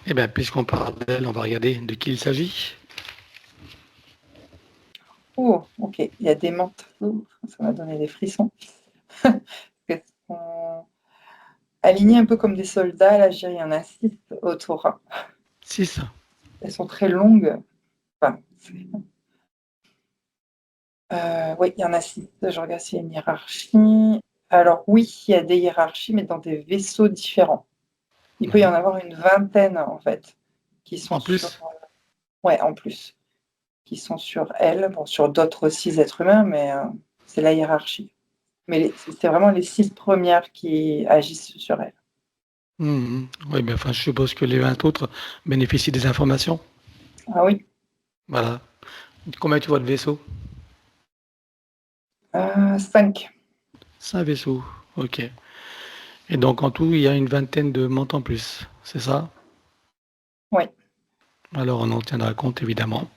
Eh bien, puisqu'on parle d'elle, on va regarder de qui il s'agit. Oh, ok, il y a des mantes. Ouh, ça m'a donné des frissons. Elles sont alignées un peu comme des soldats. Là, je dirais, il y en a 6 autour. 6. Elles sont très longues. Enfin, oui, il y en a 6. Je regarde s'il y a une hiérarchie. Alors oui, il y a des hiérarchies, mais dans des vaisseaux différents. Il peut y en avoir une vingtaine, en fait, qui sont En sur... plus, Ouais, en plus, qui sont sur elle. Bon, sur d'autres 6 êtres humains, mais c'est la hiérarchie. Mais c'est vraiment les 6 premières qui agissent sur elle. oui, mais enfin, je suppose que les 20 autres bénéficient des informations. Ah oui, Voilà. Combien tu vois de vaisseaux? 5. 5 vaisseaux. Ok. Et donc, en tout, il y a une vingtaine de montes en plus. C'est ça? Oui, Alors, on en tiendra compte, évidemment.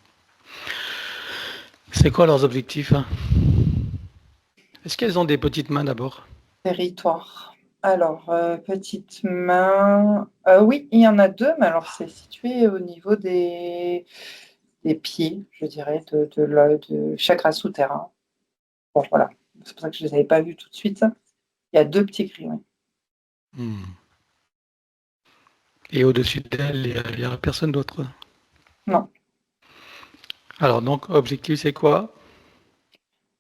C'est quoi leurs objectifs, hein? Est-ce qu'elles ont des petites mains d'abord? territoire. Alors, petite main. Oui, il y en a 2, mais alors c'est situé au niveau des pieds, je dirais, de chakra souterrain. Bon, voilà. C'est pour ça que je ne les avais pas vus tout de suite. Il y a 2 petits cris, oui. Hmm. Et au-dessus d'elles, il y a personne d'autre. Non, Alors, donc, objectif, c'est quoi?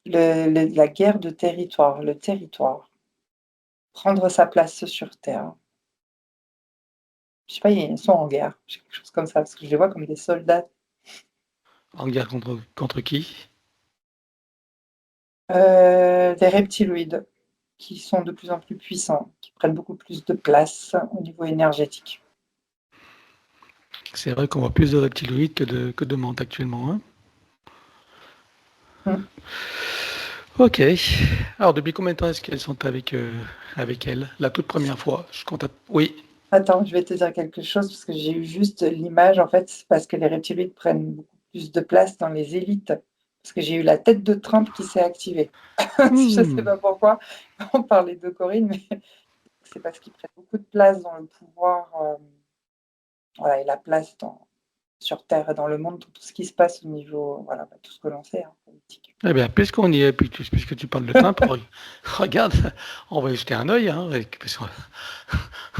la guerre de territoire, le territoire. Prendre sa place sur Terre. Je sais pas, ils sont en guerre, quelque chose comme ça, parce que je les vois comme des soldats. En guerre contre qui? Des reptiloïdes qui sont de plus en plus puissants, qui prennent beaucoup plus de place au niveau énergétique. C'est vrai qu'on voit plus de reptiloïdes que de mantes actuellement, hein. Mm. Ok. Alors, depuis combien de temps est-ce qu'elles sont avec elle? La toute première fois, je compte. Oui. Attends, je vais te dire quelque chose parce que j'ai eu juste l'image, en fait, parce que les reptiloïdes prennent beaucoup plus de place dans les élites. Parce que j'ai eu la tête de Trump qui s'est activée. Je ne sais Hmm. pas pourquoi on parlait de Corinne, mais c'est parce qu'ils prennent beaucoup de place dans le pouvoir, voilà, et la place sur Terre et dans le monde, tout ce qui se passe au niveau, voilà, tout ce que l'on sait, hein, politique. Eh bien, puisqu'on y est, puisque tu parles de Trump, regarde, on va y jeter un œil, hein, parce que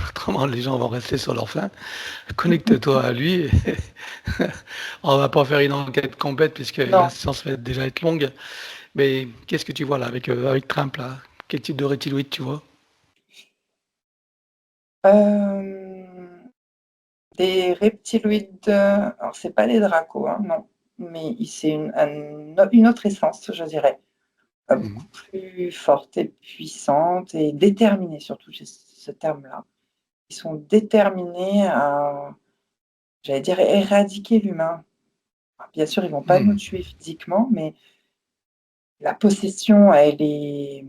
autrement les gens vont rester sur leur faim. Connecte-toi à lui. On va pas faire une enquête complète puisque la Non. séance va déjà être longue. Mais qu'est-ce que tu vois là avec Trump là? Quel type de reptiloïde tu vois? Euh, des reptiloïdes, alors c'est pas des dracos, hein, non, mais c'est une autre essence, je dirais, beaucoup Mhm. plus forte et puissante et déterminée, surtout, j'ai ce terme-là. Ils sont déterminés à, j'allais dire, éradiquer l'humain. Alors, bien sûr, ils vont pas nous Hmm. tuer physiquement, mais la possession, elle est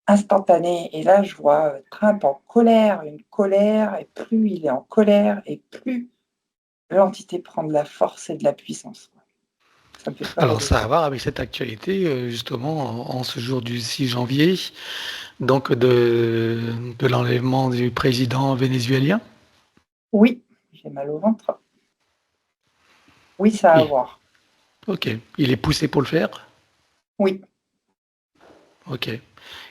instantanée. Et là, je vois Trump en colère, une colère, et plus il est en colère, et plus l'entité prend de la force et de la puissance. Ça me fait peur au Alors ça a début. à voir avec cette actualité, justement, en ce jour du 6 janvier, donc de l'enlèvement du président vénézuélien. Oui, j'ai mal au ventre. Oui, ça a à Oui, voir. ok. Il est poussé pour le faire. Oui, Ok.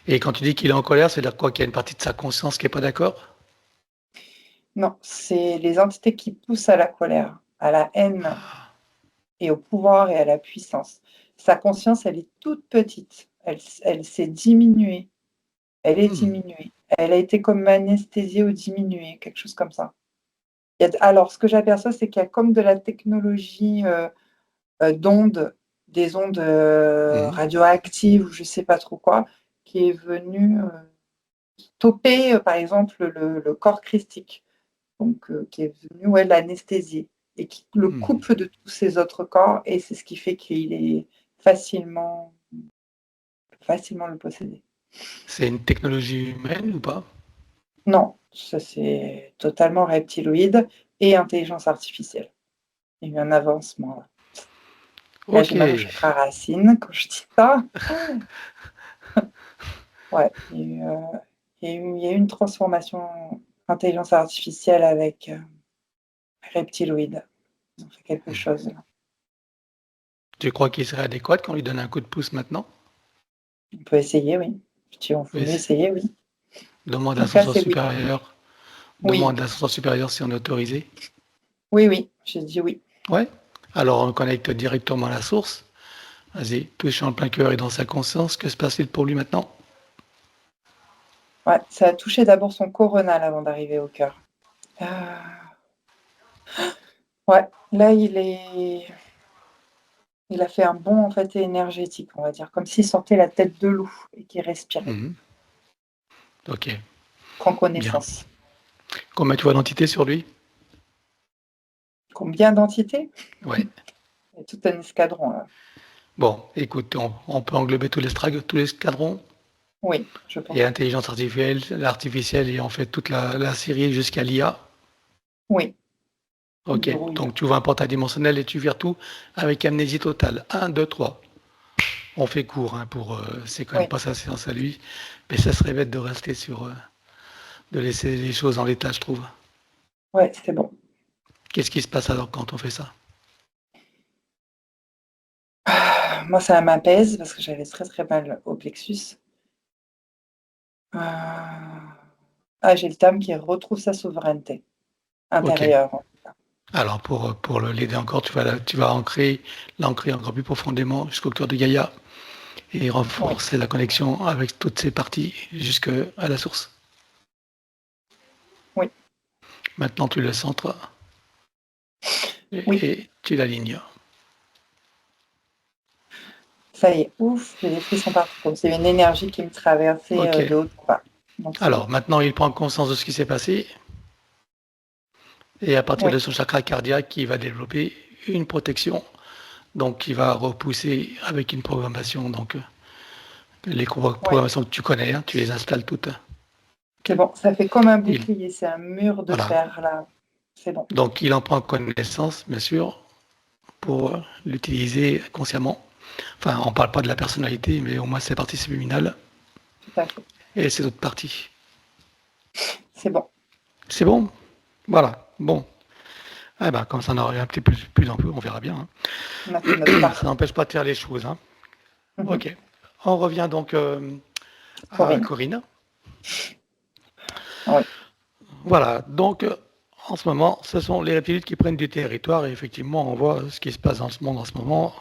Et quand tu dis qu'il est en colère, c'est-à-dire quoi? Qu'il y a une partie de sa conscience qui n'est pas d'accord? non, c'est les entités qui poussent à la colère, à la haine et au pouvoir et à la puissance. Sa conscience, elle est toute petite. Elle s'est diminuée. Elle est Hmm. diminuée. Elle a été comme anesthésiée ou diminuée, quelque chose comme ça. Alors, ce que j'aperçois, c'est qu'il y a comme de la technologie d'ondes, des ondes Mhm. radioactives ou je ne sais pas trop quoi, qui est venue toper, par exemple, le corps christique, donc qui est venu, ouais, l'anesthésier et qui le Hmm. coupe de tous ses autres corps, et c'est ce qui fait qu'il est facilement, facilement le posséder. C'est une technologie humaine ou pas? Non, ça c'est totalement reptiloïde et intelligence artificielle. Il y a eu un avancement là. Là, Ok. j'ai mal au chakra racine quand je dis ça. Ouais, il y a eu une transformation intelligence artificielle avec. reptiloïde. On fait quelque Hmm. chose. Là. Tu crois qu'il serait adéquat qu'on lui donne un coup de pouce maintenant? On peut essayer, oui. Si on Oui, voulait essayer, oui. demande En à tout cas, l'ascenseur c'est oui. supérieur. Oui, Demande à l'ascenseur supérieur si on est autorisé. oui, oui. J'ai dit oui. Ouais. Alors on connecte directement à la source. Vas-y, touche en plein cœur et dans sa conscience. Que se passe-t-il pour lui maintenant? Ouais, ça a touché d'abord son coronal avant d'arriver au cœur. Ouais, là, il a fait un bond en fait énergétique, on va dire, comme s'il sortait la tête de loup et qu'il respirait. Mhm. Ok, Prend bien. connaissance. Combien tu vois d'entités sur lui? Combien d'entités? Ouais. Il y a tout un escadron là. Bon, écoute, on peut englober tous les escadrons Oui, je et pense. l'intelligence artificielle et en fait toute la série jusqu'à l'IA. Oui, Ok, verrouille. donc tu ouvres un portail dimensionnel et tu vires tout avec amnésie totale. Un, 2, 3. On fait court, hein, c'est quand même Oui, pas sa séance à lui, mais ça serait bête de rester de laisser les choses en l'état, je trouve. ouais, c'est bon. Qu'est-ce qui se passe alors quand on fait ça? Moi, ça m'apaise parce que j'avais très très mal au plexus. J'ai le terme qui retrouve sa souveraineté Ok. intérieure. Alors pour l'aider encore, tu vas l'ancrer encore plus profondément jusqu'au cœur de Gaïa et Oui, renforcer la connexion avec toutes ces parties jusqu'à la source. oui, Maintenant, tu le centres oui. et tu l'alignes. Ça y est, ouf, j'ai des frissons partout, comme s'il y avait une énergie qui me traversait Ok. de haut en bas. Donc c'est bon. Alors maintenant, il prend conscience de ce qui s'est passé et à partir Oui, de son chakra cardiaque, il va développer une protection. Donc, il va repousser avec une programmation. Donc, les oui, programmations que tu connais, hein, tu les installes toutes. c'est Ok. bon. Ça fait comme un Il, bouclier, c'est un mur de voilà. fer là. C'est bon. Donc, il en prend connaissance, bien sûr, pour l'utiliser consciemment. Enfin, on ne parle pas de la personnalité, mais au moins ses parties subliminales Tout à fait. et ses autres parties. C'est bon. C'est bon? Voilà. Bon. Eh ben, comme ça en aurait un petit peu plus en peu, on verra bien. On a fait notre Hein. Ça part. n'empêche pas de faire les choses. Hein. Mhm. Ok. On revient donc à Corinne. Corinne. Oui. Voilà. Donc, en ce moment, ce sont les reptiliens qui prennent du territoire et effectivement, on voit ce qui se passe dans ce monde en ce moment.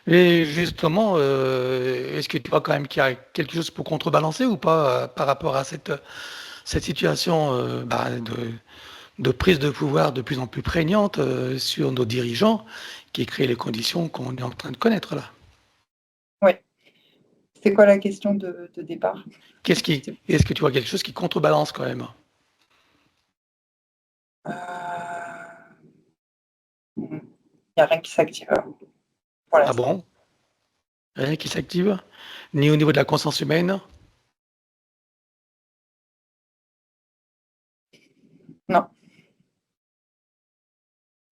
Et justement, est-ce que tu vois quand même qu'il y a quelque chose pour contrebalancer ou pas par rapport à cette situation de prise de pouvoir de plus en plus prégnante sur nos dirigeants qui crée les conditions qu'on est en train de connaître là? Oui. C'est quoi la question de départ? Est-ce que tu vois quelque chose qui contrebalance quand même? Il n'y a rien qui s'active pour Ah l'instant. bon? Rien qui s'active? Ni au niveau de la conscience humaine? Non,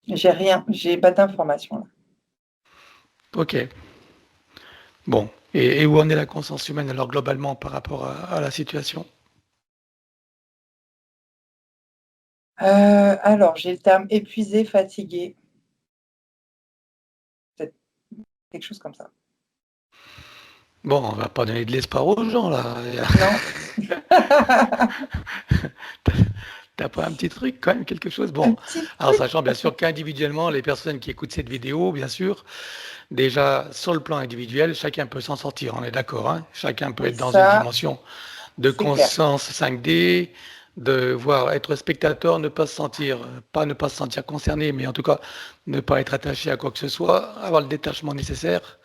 j'ai rien. J'ai pas d'informations là. Ok. Bon. Et où en est la conscience humaine alors globalement par rapport à la situation? Alors, j'ai le terme épuisé, fatigué, peut-être quelque chose comme ça. Bon, on va pas donner de l'espoir aux gens là. Non? T'as pas un petit truc quand même, quelque chose? Un Bon, petit alors truc? sachant bien sûr qu'individuellement, les personnes qui écoutent cette vidéo, bien sûr, déjà sur le plan individuel, chacun peut s'en sortir, on est d'accord, hein? Chacun peut Oui, être dans une ça, dimension de c'est clair. conscience 5D, de voir être spectateur, ne pas se sentir, pas ne pas se sentir concerné, mais en tout cas ne pas être attaché à quoi que ce soit, avoir le détachement nécessaire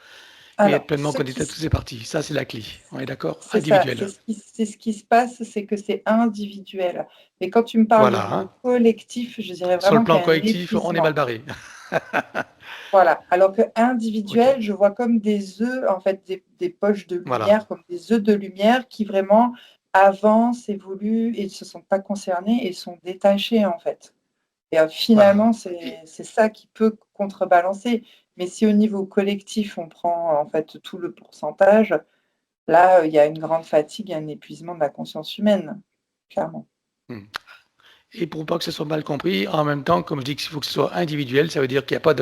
et être Alors, pleinement connecté à toutes ces parties. Ça, c'est la clé, on est d'accord? c'est ça, Individuel. c'est ce qui se passe, c'est que c'est individuel. Mais quand tu me parles au Voilà, niveau hein. collectif, je dirais Sur le vraiment qu'il plan y a un collectif, on est mal épuisement. barré. Voilà. Alors que Ok, individuel, je vois comme des œufs, en fait, des poches de voilà, lumière, comme des œufs de lumière qui vraiment avancent, évoluent et ne se sentent pas concernés et sont détachés, en fait. Et voilà. finalement, c'est ça qui peut contrebalancer. Mais si au niveau collectif, on prend en fait tout le pourcentage, là, il y a une grande fatigue et un épuisement de la conscience humaine, clairement. Hmm. Et pour pas que ce soit mal compris, en même temps, comme je dis qu'il faut que ce soit individuel, ça veut dire qu'il n'y a pas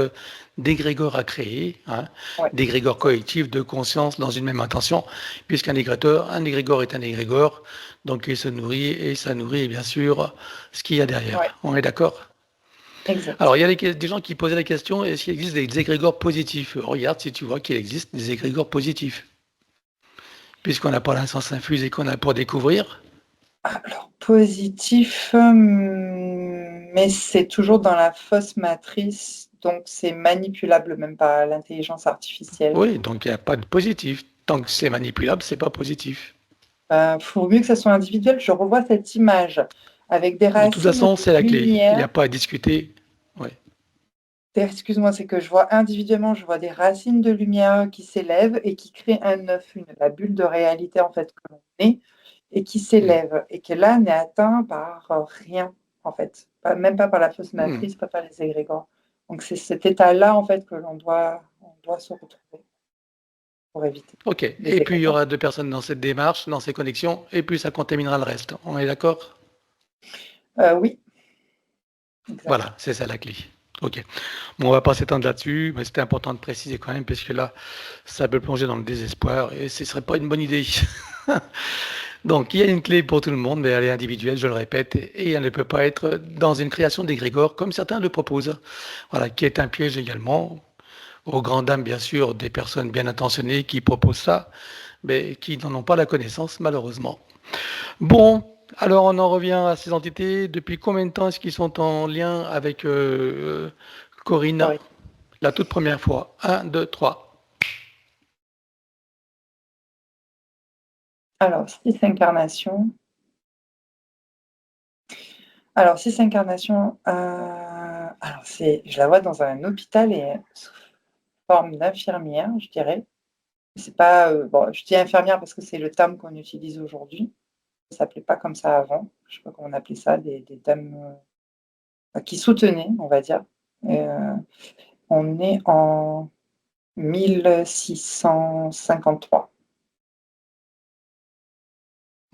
d'égrégore à créer, hein, Ouais, d'égrégore exact. collectif de conscience dans une même intention, puisqu'un un égrégore est un égrégore, donc il se nourrit et ça nourrit bien sûr ce qu'il y a Ouais, derrière. On est d'accord? Alors, exact. il y a des gens qui posaient la question, est-ce qu'il existe des égrégores positifs? Regarde si tu vois qu'il existe des égrégores positifs, puisqu'on n'a pas la sens infuse et qu'on a pour découvrir. Alors, positif, mais c'est toujours dans la fausse matrice, donc c'est manipulable même par l'intelligence artificielle. Oui, donc il n'y a pas de positif. Tant que c'est manipulable, c'est pas positif. Faut mieux que ça soit individuel. Je revois cette image avec des De toute racines façon, de c'est la clé. Il n'y lumière. a pas à discuter. Ouais. Excuse-moi, c'est que je vois individuellement, je vois des racines de lumière qui s'élèvent et qui créent un œuf, la bulle de réalité en fait que l'on est, et qui Hmm. s'élève et qui là n'est atteint par rien en fait, même pas par la fausse Hmm. matrice, pas par les égrégores. Donc c'est cet état-là en fait que on doit se retrouver pour éviter OK. les Et puis, il y égrégores. aura deux personnes dans cette démarche, dans ces connexions, et puis ça contaminera le reste. On est d'accord? Oui, exact. Voilà, c'est ça la clé. OK. Bon, on va pas s'étendre là-dessus, mais c'était important de préciser quand même, parce que là, ça peut plonger dans le désespoir, et ce serait pas une bonne idée. Donc, il y a une clé pour tout le monde, mais elle est individuelle, je le répète, et elle ne peut pas être dans une création d'égrégore, comme certains le proposent. Voilà, qui est un piège également, aux grandes dames, bien sûr, des personnes bien intentionnées qui proposent ça, mais qui n'en ont pas la connaissance, malheureusement. Bon, alors on en revient à ces entités. Depuis combien de temps est-ce qu'ils sont en lien avec Corinne, Correct. la toute première fois? Un, 2, 3. Alors, 6 incarnations. Alors, 6 incarnations, je la vois dans un hôpital et sous forme d'infirmière, je dirais. C'est pas, bon, je dis infirmière parce que c'est le terme qu'on utilise aujourd'hui. Ça s'appelait pas comme ça avant. Je sais pas comment on appelait ça, des dames, qui soutenaient, on va dire. Et on est en 1653.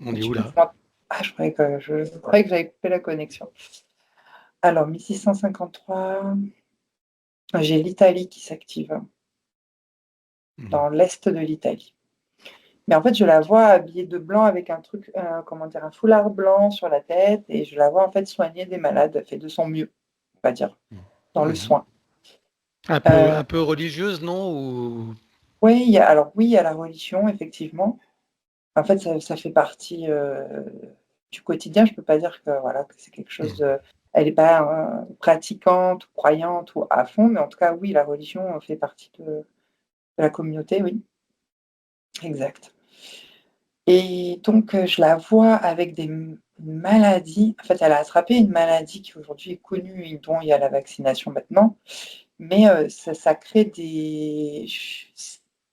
On est Tu où peux là? je croyais que j'avais coupé la connexion. Alors 1653, j'ai l'Italie qui s'active, Mhm. dans l'est de l'Italie. Mais en fait, je la vois habillée de blanc avec un truc, comment dire? Un foulard blanc sur la tête et je la vois en fait soigner des malades. Elle fait de son mieux, on va dire, dans le Mhm. soin. Heu, Un peu religieuse, non? Ou... oui, il y a la religion effectivement. En fait, ça fait partie, du quotidien. Je peux pas dire que voilà, que c'est quelque chose Mhm. de elle est pas, pratiquante ou croyante ou à fond, mais en tout cas, oui, la religion, fait partie de la communauté, oui, exact. Et donc, je la vois avec une maladie. En fait, elle a attrapé une maladie qui aujourd'hui est connue et dont il y a la vaccination maintenant, mais ça crée des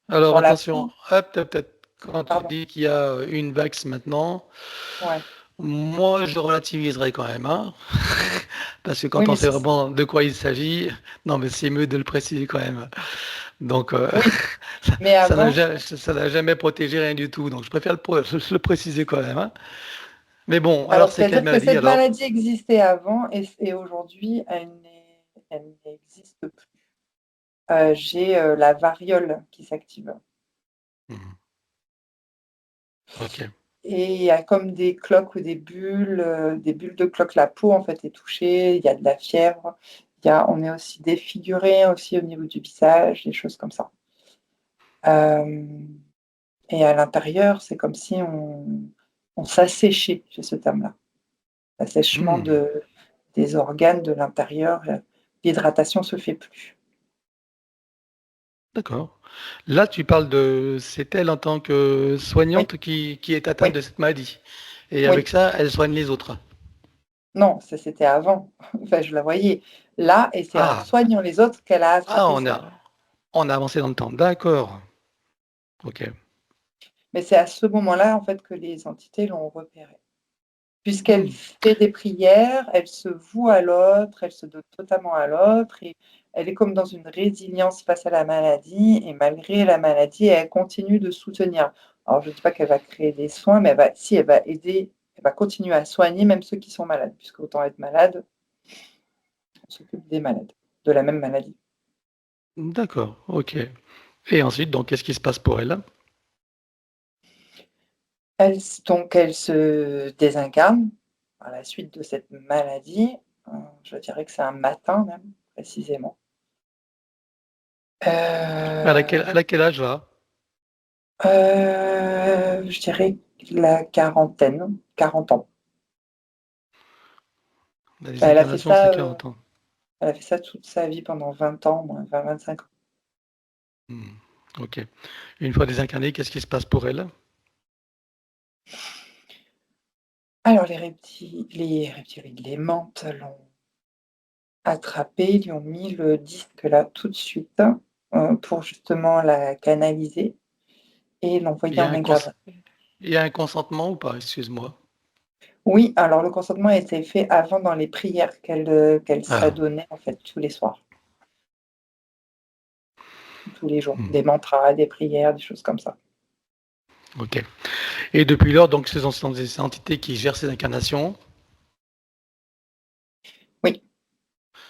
Alors sur la attention, peau, hop, peut-être quand tu pardon, dis qu'il y a une vax maintenant, ouais. moi je relativiserai quand même, hein. Parce que Oui, quand on mais sait c'est vraiment de quoi il s'agit, non mais c'est mieux de le préciser quand même. Donc oui, mais avant ça n'a jamais protégé rien du tout, donc je préfère le préciser quand même, hein. Mais bon, alors alors c'est quelle c'est-à-dire que maladie cette alors? maladie existait avant et aujourd'hui, elle n'existe plus. J'ai, la variole qui s'active. Mhm. Ok. Et il y a comme des cloques ou des bulles de cloques. La peau, en fait, est touchée, il y a de la fièvre, on est aussi défiguré aussi au niveau du visage, des choses comme ça. Hem et à l'intérieur, c'est comme si on s'asséchait, j'ai ce terme-là. L'assèchement Hmm. des organes de l'intérieur, l'hydratation se fait plus. D'accord. Là, tu parles de, c'est elle en tant que Oui, soignante qui est atteinte oui, de cette maladie. Et avec oui. ça, elle soigne les autres. Non, ça c'était avant. Enfin, je la voyais là et c'est en Ah, soignant les autres qu'elle a ah, attrapé ça. on a avancé dans le temps. D'accord. Ok. Mais c'est à ce moment-là, en fait, que les entités l'ont repérée. Puisqu'elle Hmm. fait des prières, elle se voue à l'autre, elle se donne totalement à l'autre et elle est comme dans une résilience face à la maladie et malgré la maladie, elle continue de soutenir. Alors je ne dis pas qu'elle va créer des soins, mais elle va aider, elle va continuer à soigner même ceux qui sont malades, puisque autant être malade, on s'occupe des malades, de la même maladie. D'accord, OK. Et ensuite, donc qu'est-ce qui se passe pour elle? Elle se désincarne à la suite de cette maladie, je dirais que c'est un matin même, précisément. Elle a quel âge là? Je dirais la quarantaine, 40 ans. La Elle a fait désincarnation, c'est ça, 40 ans. elle a fait ça toute sa vie pendant 20 ans, au moins 20-25 ans. Mmh. OK. Une fois désincarnée, qu'est-ce qui se passe pour elle? Alors les reptiliens, les mantes l'ont attrapée, lui ont mis le disque là tout de suite, pour justement la canaliser et Il l'envoyer y a en un cons incarnation. il y a un consentement ou pas? Excuse-moi. Oui, alors le consentement a été fait avant dans les prières qu'elle Ah, s'adonnait en fait tous les soirs, tous les jours, mmh, des mantras, des prières, des choses comme ça. OK. Et depuis lors, donc ce sont des entités qui gèrent ces incarnations. Oui,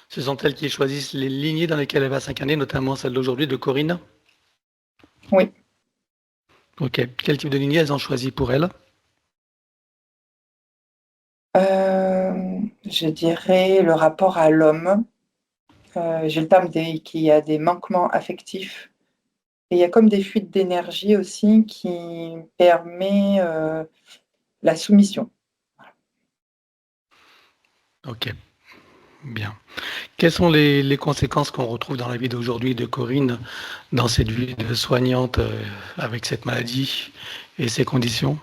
Ce sont elles qui choisissent les lignées dans lesquelles elle va s'incarner, notamment celle d'aujourd'hui de Corinne? oui. OK. Quel type de lignée elles ont choisi pour elle? Je dirais le rapport à l'homme, j'ai le terme des qu'il y a des manquements affectifs et il y a comme des fuites d'énergie aussi qui permet, la soumission. OK, bien. Quelles sont les conséquences qu'on retrouve dans la vie d'aujourd'hui de Corinne, dans cette vie de soignante, avec cette maladie et ces conditions?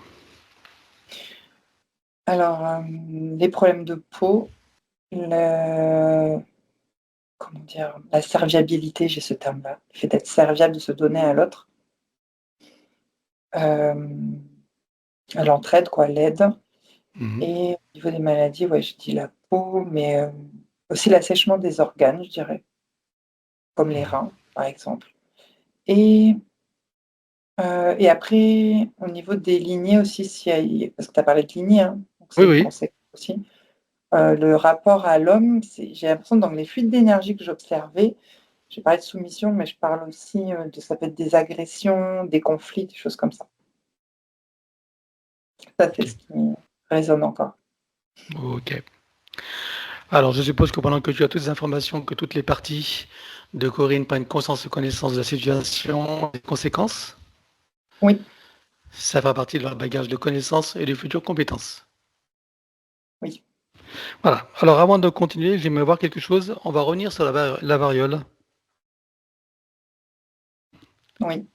Alors, les problèmes de peau, le comment dire? La serviabilité, j'ai ce terme-là, le fait d'être serviable, de se donner à l'autre. Hem, L'entraide quoi, l'aide Mmh mh. et au niveau des maladies, ouais, je dis la peau, mais aussi l'assèchement des organes, je dirais, comme les Mmh. reins, par exemple et et après, au niveau des lignées aussi, s'il y a parce que tu as parlé de lignée, hein, donc Oui, c'est une oui. conséquence aussi. Le rapport à l'homme, c'est j'ai l'impression dans les fuites d'énergie que j'observais, j'ai parlé de soumission, mais je parle aussi, de ça peut être des agressions, des conflits, des choses comme ça. Ça, c'est OK. ce qui résonne encore. OK. Alors je suppose que pendant que tu as toutes les informations, que toutes les parties de Corinne prennent conscience et connaissance de la situation, des conséquences, Oui, ça fera partie de leur bagage de connaissances et de futures compétences. oui, Voilà. Alors avant de continuer, j'aimerais voir quelque chose. On va revenir sur la variole. oui.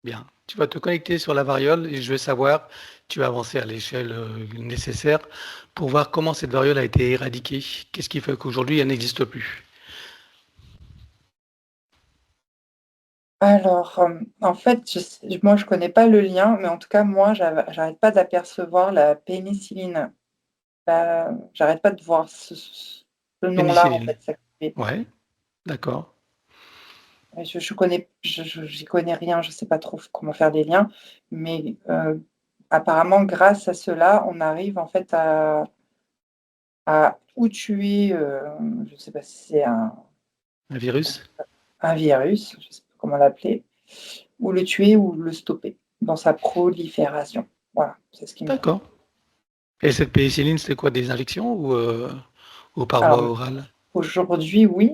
Bien. Tu vas te connecter sur la variole et je veux savoir, tu vas avancer à l'échelle nécessaire pour voir comment cette variole a été éradiquée. Qu'est-ce qui fait qu'aujourd'hui elle n'existe plus? Alors, en fait, moi, je connais pas le lien, mais en tout cas, moi, j'arrête pas d'apercevoir la pénicilline. J'arrête pas de voir ce nom-là, en Pénicilline. fait, s'activer. Ouais, d'accord. Et je connais j'y connais rien, je sais pas trop comment faire des liens, mais apparemment, grâce à cela, on arrive, en fait, à ou tuer, je sais pas si c'est Un virus? un virus, je sais pas comment l'appeler, ou le tuer ou le stopper dans sa prolifération. Voilà, c'est ce qui me D'accord. Et cette pénicilline, c'est quoi, des injections ou par voie alors orale? aujourd'hui, oui,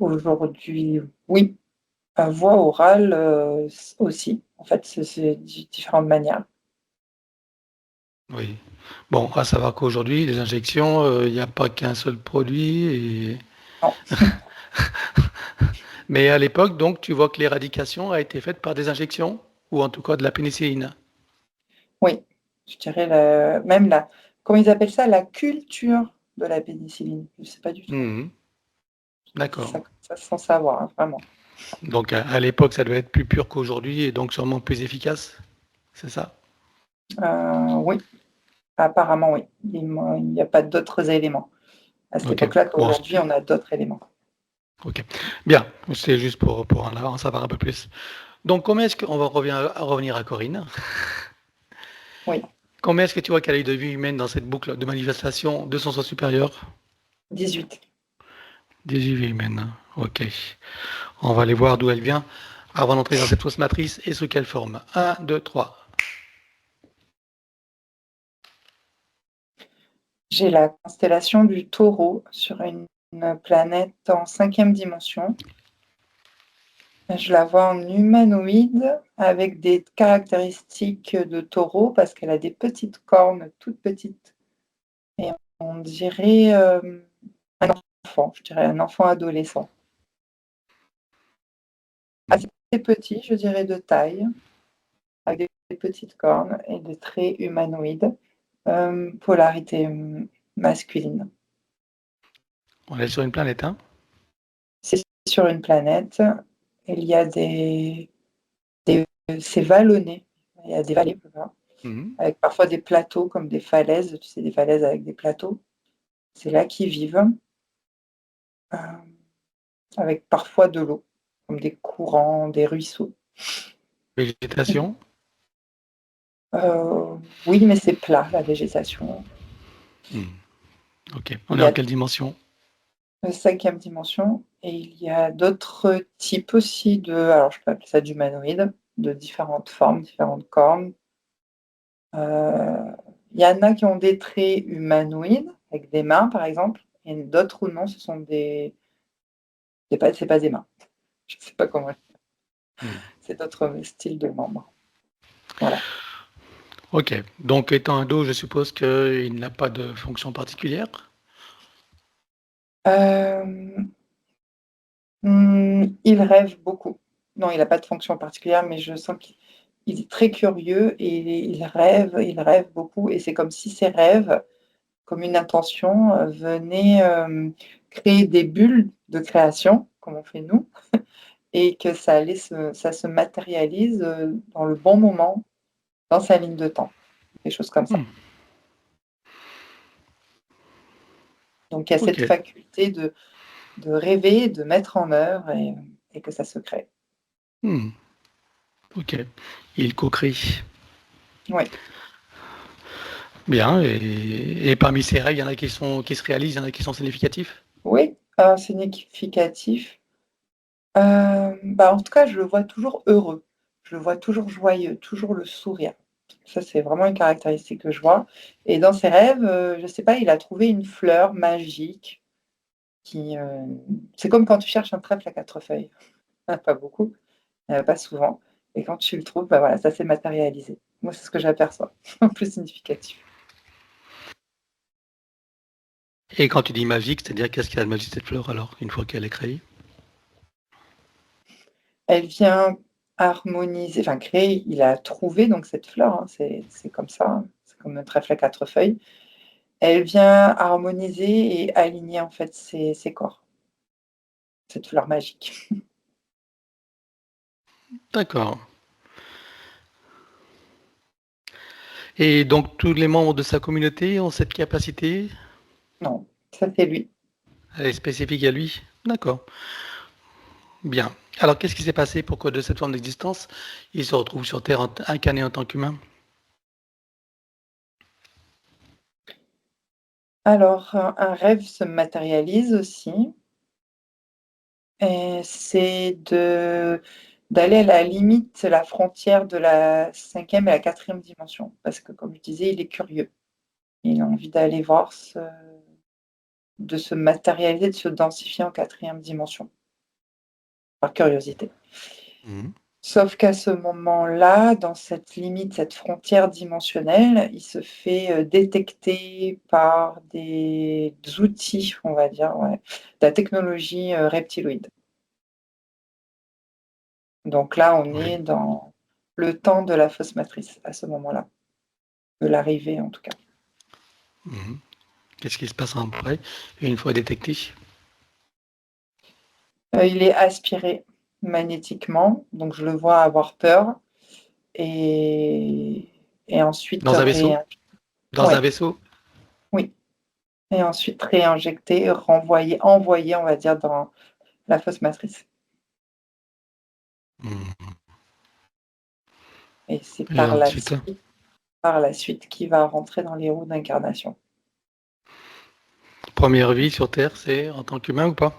aujourd'hui, oui, voie orale, aussi. En fait, c'est différentes manières. Oui. Bon, à savoir qu'aujourd'hui, les injections, il n'y a pas qu'un seul produit et Non, mais à l'époque, donc, tu vois que l'éradication a été faite par des injections? Ou en tout cas de la pénicilline? oui, je dirais le même la comment ils appellent ça? La culture de la pénicilline. Je sais pas du tout. Mmh. Je dis D'accord. ça comme ça sans savoir, hein, vraiment. Donc à l'époque, ça devait être plus pur qu'aujourd'hui et donc sûrement plus efficace? C'est ça? Oui, apparemment oui. Il y a pas d'autres éléments à cette OK. époque-là Bon, qu'aujourd'hui on a d'autres éléments. OK. Bien, c'est juste pour en savoir un peu plus. Donc comment est-ce qu'on va revenir à Corinne? Oui. Combien est-ce que tu vois qu'elle a eu de vie humaine dans cette boucle de manifestation de son soi supérieur? 18. 18 vies humaines, hein. Ok. On va aller voir d'où elle vient avant d'entrer dans cette fausse matrice et sous quelle forme. Un, 2, 3. J'ai la constellation du Taureau sur une planète en 5e dimension. Je la vois en humanoïde avec des caractéristiques de taureau parce qu'elle a des petites cornes, toutes petites. Et on dirait un enfant, je dirais un enfant adolescent. Assez petit, je dirais de taille, avec des petites cornes et des traits humanoïdes. Polarité masculine. On est sur une planète, hein? C'est sur une planète. Il y a c'est vallonné. Il y a des vallées, Mhm. avec parfois des plateaux comme des falaises, tu sais, des falaises avec des plateaux. C'est là qu'ils vivent, euh, avec parfois de l'eau, comme des courants, des ruisseaux. Végétation. Oui, mais c'est plat, la végétation. Mhm. Ok. On Il est y en a quelle dimension? la 5e dimension et il y a d'autres types aussi alors je peux appeler ça d'humanoïdes, de différentes formes, différentes cornes. Il y en a qui ont des traits humanoïdes, avec des mains par exemple, et d'autres où non, ce sont c'est pas des mains. Je ne sais pas comment. Mhm. C'est d'autres styles de membres. Voilà. Ok. Donc, étant un dos, je suppose qu'il n'a pas de fonction particulière. Euh, il rêve beaucoup. Non, il n'a pas de fonction particulière, mais je sens qu'il est très curieux et il rêve beaucoup. Et c'est comme si ses rêves, comme une intention, venaient créer des bulles de création, comme on fait nous, et que ça se matérialise dans le bon moment, dans sa ligne de temps, des choses comme ça. Hmm. Donc il y a Ok. cette faculté de rêver, de mettre en œuvre et que ça se crée. Hmm. Ok. Il co-crée. Oui, Bien. Et parmi ces règles, il y en a qui se réalisent, il y en a qui sont significatifs. oui, significatif. En tout cas, je le vois toujours heureux, je le vois toujours joyeux, toujours le sourire. Ça, c'est vraiment une caractéristique que je vois. Et dans ses rêves, je ne sais pas, il a trouvé une fleur magique qui, c'est comme quand tu cherches un trèfle à 4 feuilles. Pas beaucoup, pas souvent. Et quand tu le trouves, bah, voilà, ça s'est matérialisé. Moi, c'est ce que j'aperçois, plus significatif. Et quand tu dis magique, c'est-à-dire qu'est-ce qu'il y a de magique cette fleur alors, une fois qu'elle est créée? Elle vient harmoniser, enfin créer, il a trouvé donc cette fleur, hein, c'est comme ça, hein, c'est comme un trèfle à 4 feuilles. Elle vient harmoniser et aligner en fait ses corps, cette fleur magique. D'accord. Et donc tous les membres de sa communauté ont cette capacité? Non, ça c'est lui. Elle est spécifique à lui? D'accord. Bien. Alors qu'est-ce qui s'est passé pour que de cette forme d'existence, il se retrouve sur Terre incarné en tant qu'humain? Alors, un rêve se matérialise aussi et c'est d'aller à la limite, la frontière de la 5e et la 4e dimension. Parce que comme je disais, il est curieux. Il a envie d'aller voir de se matérialiser, de se densifier en 4e dimension, par curiosité. Mhm. Sauf qu'à ce moment-là, dans cette limite, cette frontière dimensionnelle, il se fait, détecter par des outils, on va dire, ouais, de la technologie, reptiloïde. Donc là, on Oui. est dans le temps de la fausse matrice, à ce moment-là, de l'arrivée en tout cas. Mhm. Qu'est-ce qui se passe après, une fois détecté? Il est aspiré magnétiquement, donc je le vois avoir peur et et ensuite Dans un vaisseau? Dans un ouais, vaisseau? oui. Et ensuite réinjecter, renvoyer, envoyer, on va dire, dans la fausse matrice. Mhm. Et c'est Et par la ensuite? suite par la suite qui va rentrer dans les roues d'incarnation. Première vie sur Terre, c'est en tant qu'humain ou pas?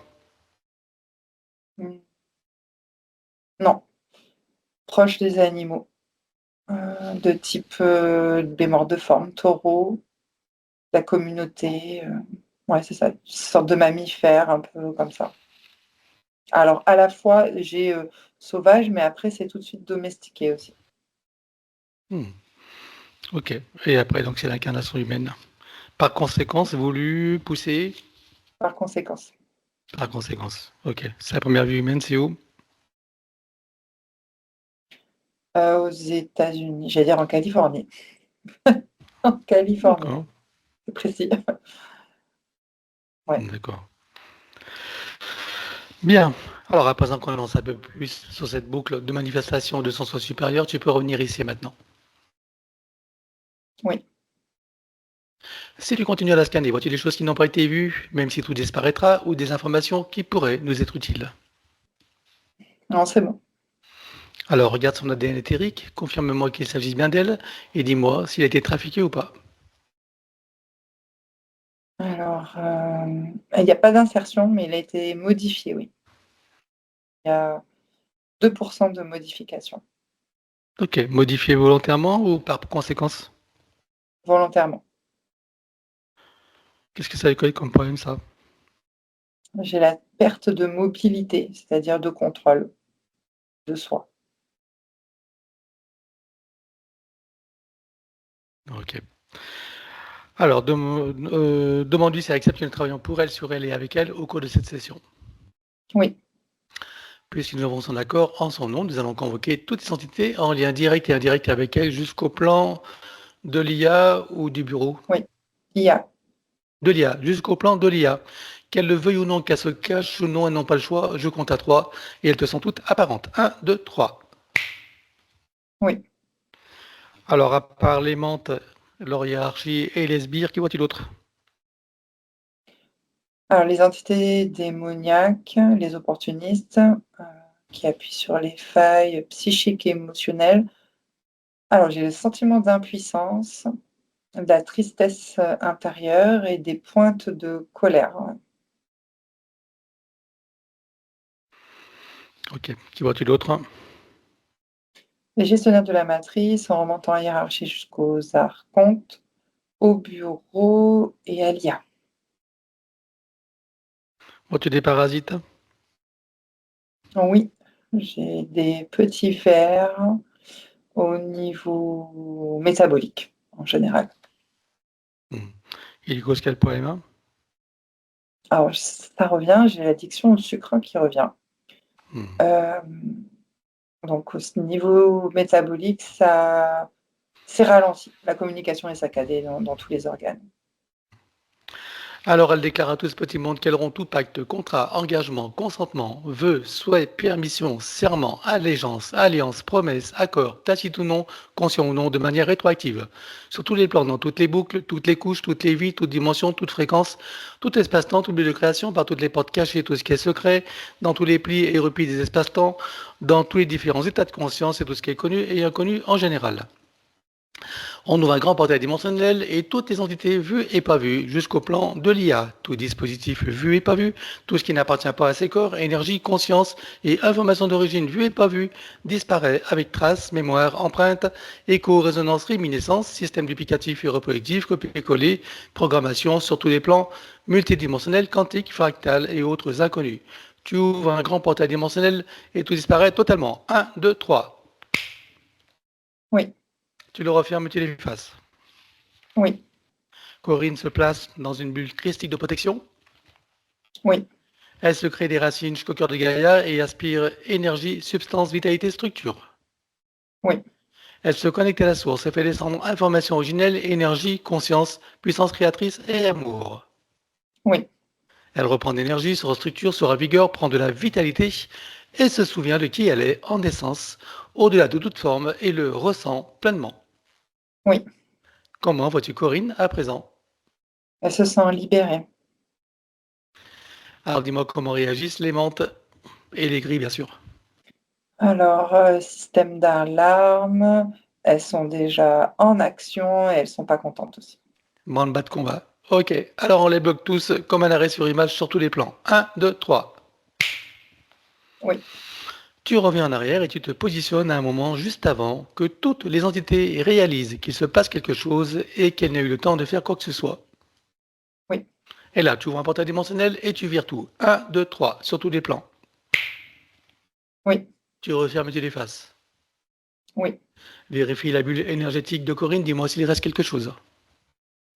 Mmh. Non, proche des animaux, de type, des morts de forme, taureau, la communauté, ouais, c'est ça, une sorte de mammifère un peu comme ça. Alors à la fois j'ai, sauvage, mais après c'est tout de suite domestiqué aussi, Mmh. OK. Et après, donc c'est l'incarnation humaine. Par conséquence, voulu, poussé? par conséquence. Par conséquence. OK. C'est la première vie humaine, c'est où? Aux États-Unis, j'allais dire en Californie. En Californie, D'accord, c'est précis. Ouais. d'accord. Bien. Alors, à présent qu'on avance un peu plus sur cette boucle de manifestation de son soi supérieur, tu peux revenir ici et maintenant. Oui. Si tu continues à la scanner, vois-tu des choses qui n'ont pas été vues, même si tout disparaîtra, ou des informations qui pourraient nous être utiles? Non, c'est bon. Alors, regarde son ADN éthérique, confirme-moi qu'il s'agisse bien d'elle, et dis-moi s'il a été trafiqué ou pas. Alors, il y a pas d'insertion, mais il a été modifié, oui. Il y a 2 de modification, Ok, modifié volontairement ou par conséquence? volontairement. Qu'est-ce que ça école comme problème, ça? J'ai la perte de mobilité, c'est-à-dire de contrôle de soi. Ok. Alors, demande-lui si elle accepte que nous travaillons pour elle, sur elle et avec elle au cours de cette session. Oui, Puisque nous avons son accord en son nom, nous allons convoquer toutes les entités en lien direct et indirect avec elle jusqu'au plan de l'IA ou du bureau. oui. IA. De l'IA, jusqu'au plan de l'IA. Qu'elle le veuille ou non, qu'elle se cache ou non, elles n'ont pas le choix. Je compte à 3 et elles te sont toutes apparentes. 1, 2, 3. Oui. Alors, à part les menthes, leur hiérarchie et les sbires, qui vois-tu d'autre? Alors les entités démoniaques, les opportunistes, qui appuient sur les failles psychiques et émotionnelles. Alors j'ai le sentiment d'impuissance, de la tristesse, intérieure et des pointes de colère, ouais. Ok, qui vois-tu d'autre? Les gestionnaires de la matrice en remontant la hiérarchie jusqu'aux archontes, au bureau et à l'IA. Vois-tu des parasites? Oui, j'ai des petits vers au niveau métabolique, en général. Hmm. Il cause quel problème, hein? Alors ça revient, j'ai l'addiction au sucre qui revient. Hmm. Hem, donc au niveau métabolique, ça c'est ralenti. La communication est saccadée dans tous les organes. Alors elle déclare à tout ce petit monde qu'elles auront tout pacte, contrat, engagement, consentement, vœu, souhait, permission, serment, allégeance, alliance, promesse, accord, tacite ou non, conscient ou non, de manière rétroactive. Sur tous les plans, dans toutes les boucles, toutes les couches, toutes les vies, toutes dimensions, toutes fréquences, tout espace-temps, tout lieu de création, par toutes les portes cachées, tout ce qui est secret, dans tous les plis et replis des espaces-temps, dans tous les différents états de conscience et tout ce qui est connu et inconnu en général. On ouvre un grand portail dimensionnel et toutes les entités vues et pas vues, jusqu'au plan de l'IA. Tout dispositif vu et pas vu, tout ce qui n'appartient pas à ces corps, énergie, conscience et information d'origine vue et pas vue, disparaît avec traces, mémoire, empreinte, écho, résonance, réminiscence, système duplicatif et reproductif, copier-coller, programmation sur tous les plans, multidimensionnels, quantiques, fractales et autres inconnus. Tu ouvres un grand portail dimensionnel et tout disparaît totalement. 1, 2, 3. Oui, Tu le refermes, tu l'effaces. oui, Corinne se place dans une bulle christique de protection. oui, Elle se crée des racines jusqu'au cœur de Gaïa et aspire énergie, substance, vitalité, structure. oui, Elle se connecte à la source et fait descendre information originelle, énergie, conscience, puissance créatrice et amour. oui, Elle reprend de l'énergie, se restructure, se ravigore, prend de la vitalité et se souvient de qui elle est en essence, au-delà de toute forme, et le ressent pleinement. oui. Comment vois-tu Corinne à présent? Elle se sent libérée. Alors dis-moi comment réagissent les menthes et les gris, bien sûr. Alors, système d'alarme, elles sont déjà en action et elles sont pas contentes aussi. Branle-bas de combat. Ok, alors on les bloque tous comme un arrêt sur image sur tous les plans. Un, 2, 3. Oui, Tu reviens en arrière et tu te positionnes à un moment juste avant que toutes les entités réalisent qu'il se passe quelque chose et qu'elles n'aient eu le temps de faire quoi que ce soit. oui, Et là, tu ouvres un portail dimensionnel et tu vires tout. Un, 2, 3, sur tous les plans. oui, Tu refermes et tu l'effaces. oui. Vérifie la bulle énergétique de Corinne, dis-moi s'il reste quelque chose.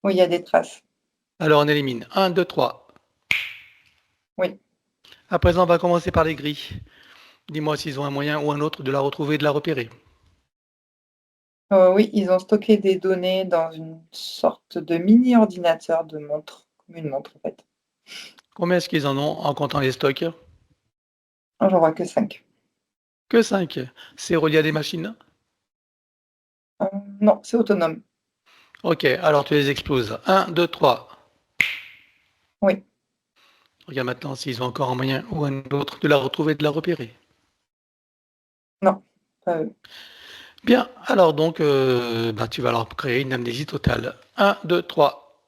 Oui, il y a des traces. Alors on élimine. Un, 2, 3. Oui. À présent, on va commencer par les gris. Dis-moi s'ils ont un moyen ou un autre de la retrouver et de la repérer. Oui, ils ont stocké des données dans une sorte de mini ordinateur de montre, comme une montre en fait. Combien est-ce qu'ils en ont en comptant les stocks? J'en vois que 5. Que 5. C'est relié à des machines? Non, c'est autonome. Ok, alors tu les exploses. Un, 2, 3. Oui, Regarde maintenant s'ils ont encore un moyen ou un autre de la retrouver et de la repérer. non, pas eux. Bien, alors donc, tu vas leur créer une amnésie totale. Un, 2, 3.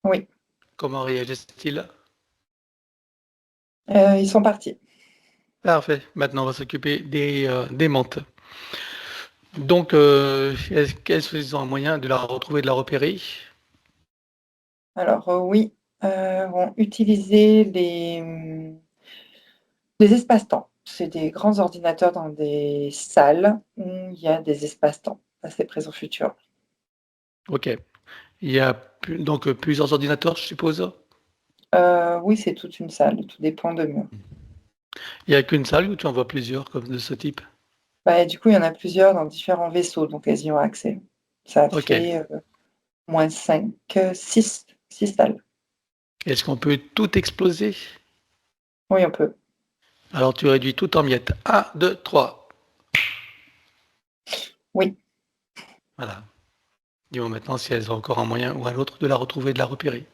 Oui, Comment réagissent-ils? ils sont partis. Parfait. Maintenant, on va s'occuper des menthes. Donc, est-ce qu'ils ont un moyen de la retrouver, de la repérer? Alors, oui, vont utiliser les espaces-temps. C'est des grands ordinateurs dans des salles où il y a des espaces-temps, passé, présent, futur. Ok. Il y a donc plusieurs ordinateurs, je suppose? Oui, c'est toute une salle, tout dépend de mieux. Il n'y a qu'une salle où tu en vois plusieurs comme de ce type? Bah, du coup, il y en a plusieurs dans différents vaisseaux, donc elles y ont accès. Ça Ok. fait, moins 5, 6 salles. Est-ce qu'on peut tout exploser? Oui, on peut. Alors tu réduis tout en miettes. Un, 2, 3. Oui, Voilà. Dis-moi maintenant si elles ont encore un moyen ou un autre de la retrouver et de la repérer.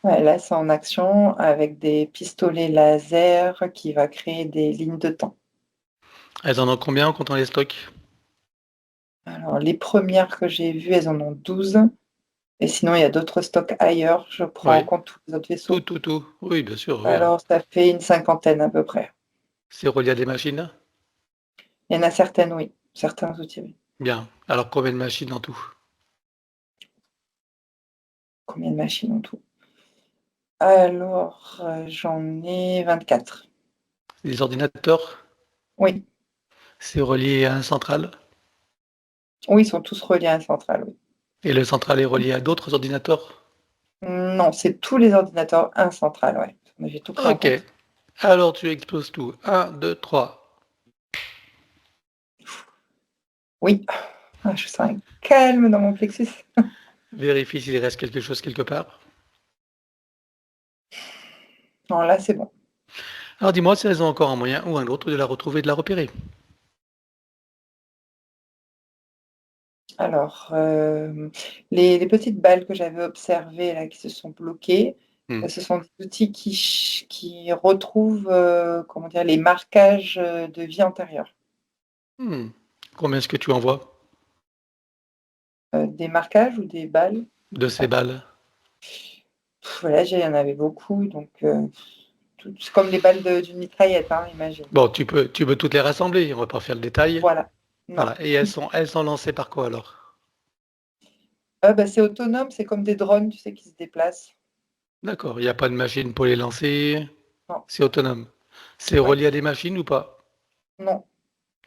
ouais, là, c'est en action avec des pistolets laser qui va créer des lignes de temps. Elles en ont combien en comptant les stocks? Alors, les premières que j'ai vues, elles en ont 12 et sinon, il y a d'autres stocks ailleurs. Je prends en Oui. compte tous les autres Tout, vaisseaux. tout, tout. Oui, bien sûr, oui. Alors, ça fait une cinquantaine à peu près. C'est relié à des machines? Il y en a certaines, oui, certains outils, oui. Bien. Alors combien de machines en tout? Combien de machines en tout? Alors, j'en ai 24. Des ordinateurs? Oui, C'est relié à un central? oui, ils sont tous reliés à un central, oui. Et le central est relié à d'autres ordinateurs? Non, c'est tous les ordinateurs, un central, ouais. J'ai tout pris en Ok. compte. Alors tu exploses tout. Un, 2, 3. Oui, ah, je sens un calme dans mon plexus. Vérifie s'il reste quelque chose quelque part. Non, là, c'est bon. Alors dis-moi si elles ont encore un moyen ou un autre de la retrouver et de la repérer. Alors, les petites balles que j'avais observées là, qui se sont bloquées, Hmm. ce sont des outils qui retrouvent, comment dire? Les marquages, de vie antérieure. Hmm. Combien est-ce que tu envoies Des marquages ou des balles? de ces Ah, balles? voilà, j'ai il y en avait beaucoup donc tout c'est comme les balles d'une mitraillette, hein, imagine. Bon, tu peux toutes les rassembler, on va pas faire le détail. Voilà. Non. Voilà. Et elles sont lancées par quoi alors? Bah, c'est autonome, c'est comme des drones, tu sais, qui se déplacent. D'accord, il n'y a pas de machine pour les lancer, Non, c'est autonome. C'est ouais, relié à des machines ou pas? non.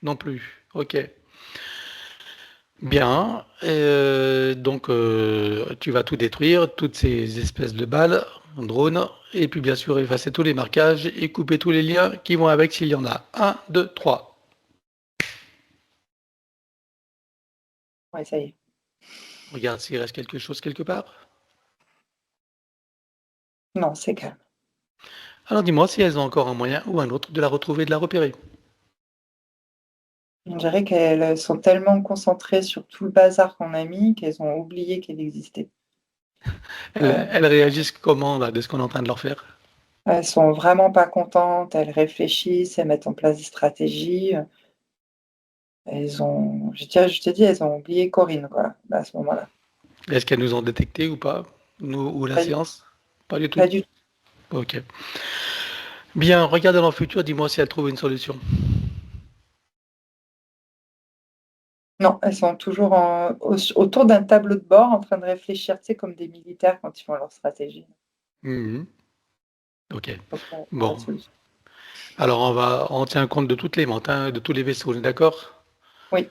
Non plus. Ok. Bien. Donc, tu vas tout détruire, toutes ces espèces de balles, drones, et puis bien sûr effacer tous les marquages et couper tous les liens qui vont avec s'il y en a. Un, 2, 3. Ouais, ça y est. Regarde s'il reste quelque chose quelque part. Non, c'est calme. Alors dis-moi si elles ont encore un moyen ou un autre de la retrouver et de la repérer. On dirait qu'elles sont tellement concentrées sur tout le bazar qu'on a mis qu'elles ont oublié qu'elle existait. Elles, Heu, elles réagissent comment là, de ce qu'on est en train de leur faire? Elles sont vraiment pas contentes, elles réfléchissent, elles mettent en place des stratégies, Je t'ai dit, elles ont oublié Corinne, quoi, à ce moment-là. Est-ce qu'elles nous ont détecté ou pas? Nous ou la Pas du, séance? Pas du tout? pas du tout. Ok. Bien, regarde dans le futur, dis-moi si elle trouve une solution. Non, elles sont toujours autour d'un tableau de bord en train de réfléchir, tu sais, comme des militaires quand ils font leur stratégie. Mhm. Ok. Faut pas de Bon. solution. Alors on tient compte de toutes les mentes, hein, de tous les vaisseaux, on est d'accord? Oui,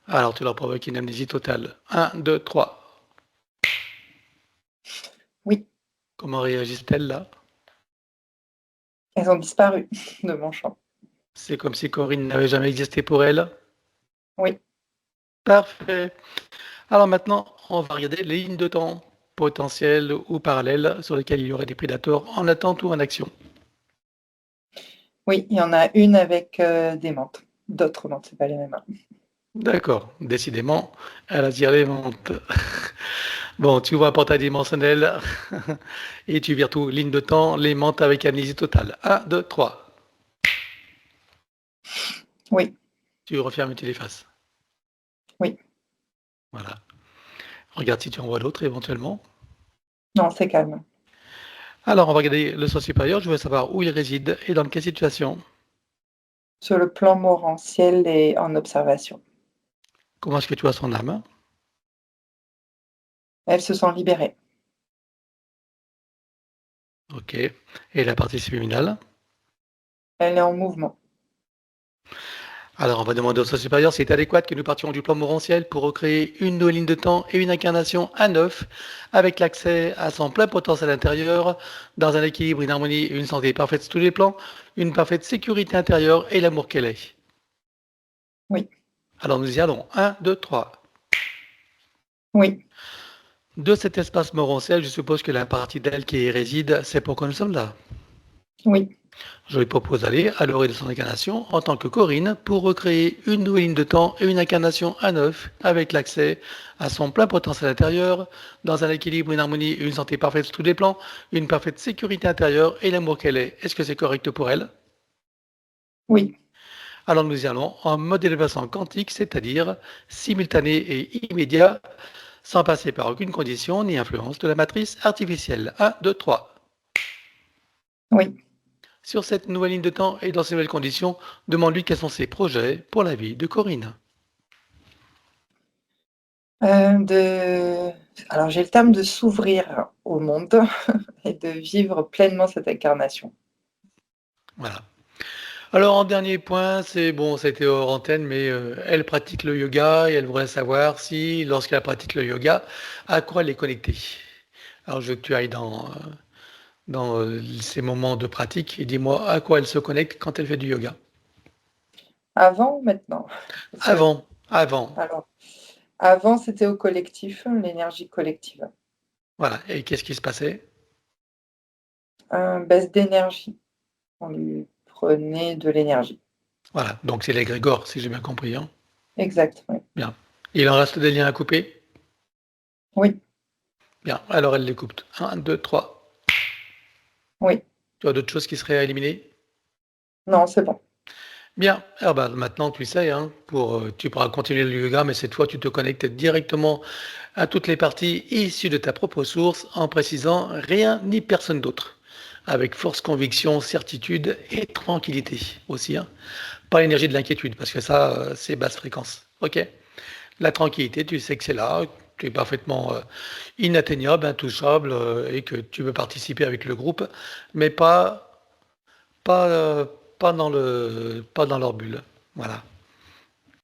Alors tu leur provoques une amnésie totale. Un, 2, 3. oui, Comment réagissent-elles là? elles ont disparu de mon champ. C'est comme si Corinne n'avait jamais existé pour elles. Oui, Parfait. Alors maintenant, on va regarder les lignes de temps potentielles ou parallèles sur lesquelles il y aurait des prédateurs en attente ou en action. oui, il y en a une avec des menthes. D'autres menthes, c'est pas les mêmes, hein. D'accord, décidément, elle attire les ventes. Bon, tu vois un portail dimensionnel et tu vires tout. Ligne de temps, les mentes avec amnésie totale. Un, 2, 3. Oui, Tu refermes et tu l'effaces. oui. Voilà. Regarde si tu envoies l'autre éventuellement. Non, c'est calme. Alors, on va regarder le soi supérieur. Je veux savoir où il réside et dans quelle situation. Sur le plan morantiel et en observation. Comment est-ce que tu vois son âme? Elles se sont libérées. Ok. Et la partie subliminale? Elle est en mouvement. Alors, on va demander au soi supérieur s'il est adéquat que nous partions du plan morantiel pour recréer une nouvelle ligne de temps et une incarnation à neuf, avec l'accès à son plein potentiel intérieur, dans un équilibre, une harmonie et une santé parfaite sur tous les plans, une parfaite sécurité intérieure et l'amour qu'elle est. Oui, Alors, nous y allons. Un, 2, 3. oui, De cet espace morantiel, je suppose que la partie d'elle qui y réside, c'est pourquoi nous sommes là. oui, Je lui propose d'aller à l'orée de son incarnation en tant que Corinne pour recréer une nouvelle ligne de temps et une incarnation à neuf avec l'accès à son plein potentiel intérieur, dans un équilibre, une harmonie et une santé parfaite sur tous les plans, une parfaite sécurité intérieure et l'amour qu'elle est. Est-ce que c'est correct pour elle? oui. Alors nous y allons en mode élévation quantique, c'est-à-dire simultané et immédiat, sans passer par aucune condition ni influence de la matrice artificielle. Un, 2, 3. Oui. Sur cette nouvelle ligne de temps et dans ces nouvelles conditions, demande-lui quels sont ses projets pour la vie de Corinne. De Alors j'ai le terme de s'ouvrir au monde et de vivre pleinement cette incarnation. Voilà. Alors, en dernier point, c'est bon, ça a été hors antenne, mais elle pratique le yoga et elle voudrait savoir si, lorsqu'elle pratique le yoga, à quoi elle est connectée. Alors, je veux que tu ailles dans ces moments de pratique et dis-moi à quoi elle se connecte quand elle fait du yoga. Avant ou maintenant? Parce que Avant. alors, avant, c'était au collectif, l'énergie collective. Voilà. Et qu'est-ce qui se passait? Baisse d'énergie. On lui prenait de l'énergie. Voilà. Donc, c'est l'égrégore, si j'ai bien compris, hein. Exact, oui. Bien. Il en reste des liens à couper? Oui, Bien. Alors, elle les coupe. Un, 2, 3. oui. Tu as d'autres choses qui seraient à éliminer? Non, c'est bon. Bien, ah bah, maintenant tu sais, hein, tu pourras continuer le yoga, mais cette fois tu te connectes directement à toutes les parties issues de ta propre source en précisant rien ni personne d'autre, avec force, conviction, certitude et tranquillité aussi, hein. Pas l'énergie de l'inquiétude, parce que ça, c'est basse fréquence. Ok? La tranquillité, tu sais que c'est là, tu es parfaitement inatteignable, intouchable, et que tu veux participer avec le groupe, mais pas, pas dans leur bulle. Voilà.